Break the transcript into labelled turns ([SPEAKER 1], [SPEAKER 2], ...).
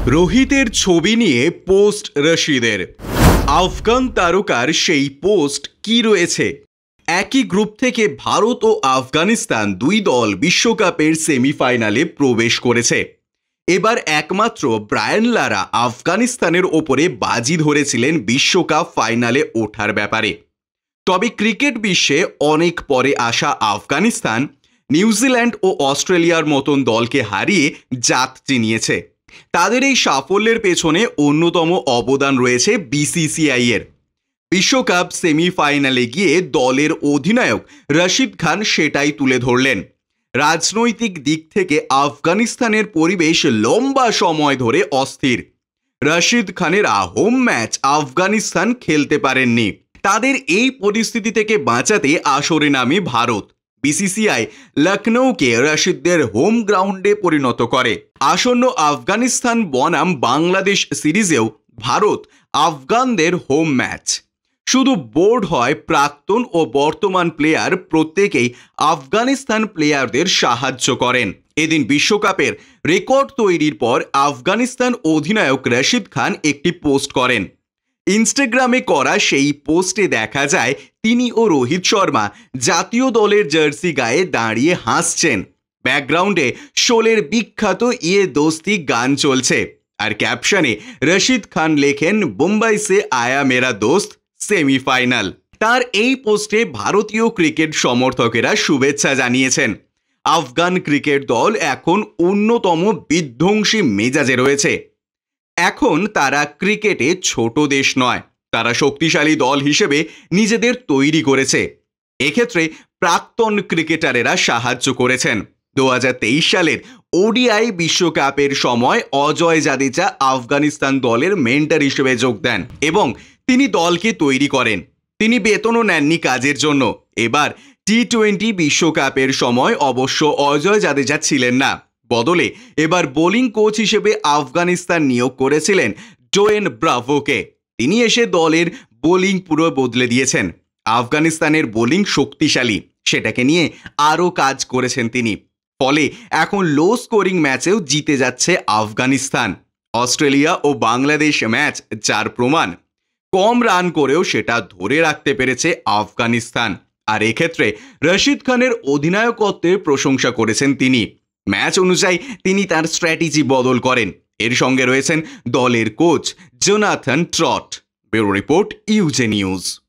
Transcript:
[SPEAKER 1] রোহিতের ছবি নিয়ে পোস্ট রশিদের। আফগান তারকার সেই পোস্ট কি রয়েছে? একই গ্রুপ থেকে ভারত ও আফগানিস্তান দুই দল বিশ্বকাপের সেমিফাইনালে প্রবেশ করেছে। এবার একমাত্র ব্রায়ান লারা আফগানিস্তানের ওপরে বাজি ধরেছিলেন বিশ্বকাপ ফাইনালে ওঠার ব্যাপারে। তবে ক্রিকেট বিশ্বে অনেক পরে আসা আফগানিস্তান নিউজিল্যান্ড ও অস্ট্রেলিয়ার মতন দলকে হারিয়ে জাত চিনিয়েছে। তাদের এই সাফল্যের পেছনে অন্যতম অবদান রয়েছে বিসিসিআই এর। বিশ্বকাপ সেমিফাইনালে গিয়ে দলের অধিনায়ক রশিদ খান সেটাই তুলে ধরলেন। রাজনৈতিক দিক থেকে আফগানিস্তানের পরিবেশ লম্বা সময় ধরে অস্থির। রশিদ খানেরা হোম ম্যাচ আফগানিস্তান খেলতে পারেননি। তাদের এই পরিস্থিতি থেকে বাঁচাতে আসরে নামে ভারত। বিসিসিআই লখনৌকে রশিদদের হোম গ্রাউন্ডে পরিণত করে। আসন্ন আফগানিস্তান বনাম বাংলাদেশ সিরিজেও ভারত আফগানদের হোম ম্যাচ। শুধু বোর্ড হয় প্রাক্তন ও বর্তমান প্লেয়ার প্রত্যেকেই আফগানিস্তান প্লেয়ারদের সাহায্য করেন। এদিন বিশ্বকাপের রেকর্ড তৈরির পর আফগানিস্তান অধিনায়ক রশিদ খান একটি পোস্ট করেন। ইনস্টাগ্রামে করা সেই পোস্টে দেখা যায় তিনি ও রোহিত শর্মা জাতীয় দলের জার্সি গায়ে দাঁড়িয়ে হাসছেন। ব্যাকগ্রাউন্ডে শোলের বিখ্যাত ইয়ে দোস্তি গান চলছে, আর ক্যাপশনে রশিদ খান লেখেন মুম্বাই সে আয়া মেরা দোস্ত সেমিফাইনাল। তার এই পোস্টে ভারতীয় ক্রিকেট সমর্থকেরা শুভেচ্ছা জানিয়েছেন। আফগান ক্রিকেট দল এখন অন্যতম বিধ্বংসী মেজাজে রয়েছে। এখন তারা ক্রিকেটে ছোট দেশ নয়, তারা শক্তিশালী দল হিসেবে নিজেদের তৈরি করেছে। এক্ষেত্রে প্রাক্তন ক্রিকেটারেরা সাহায্য করেছেন। 2023 সালের ওডিআই বিশ্বকাপের সময় অজয় জাদেজা আফগানিস্তান দলের মেন্টর হিসেবে যোগ দেন এবং তিনি দলকে তৈরি করেন। তিনি বেতনও নেননি কাজের জন্য। এবার টি-20 বিশ্বকাপের সময় অবশ্য অজয় জাদেজা ছিলেন না। বদলে এবার বোলিং কোচ হিসেবে আফগানিস্তান নিয়োগ করেছিলেন ডোয়েন ব্রাভোকে। তিনি এসে দলের বোলিং পুরো বদলে দিয়েছেন। আফগানিস্তানের বোলিং শক্তিশালী, সেটাকে নিয়ে আরও কাজ করেছেন তিনি। ফলে এখন লো স্কোরিং ম্যাচেও জিতে যাচ্ছে আফগানিস্তান। অস্ট্রেলিয়া ও বাংলাদেশ ম্যাচ যার প্রমাণ। কম রান করেও সেটা ধরে রাখতে পেরেছে আফগানিস্তান। আর এক্ষেত্রে রশিদ খানের অধিনায়কত্বের প্রশংসা করেছেন তিনি। ম্যাচ অনুযায়ী তিনি তার স্ট্র্যাটেজি বদল করেন। এর সঙ্গে রয়েছেন দলের coach Jonathan Trott. Bureau report, ইউজে নিউজ।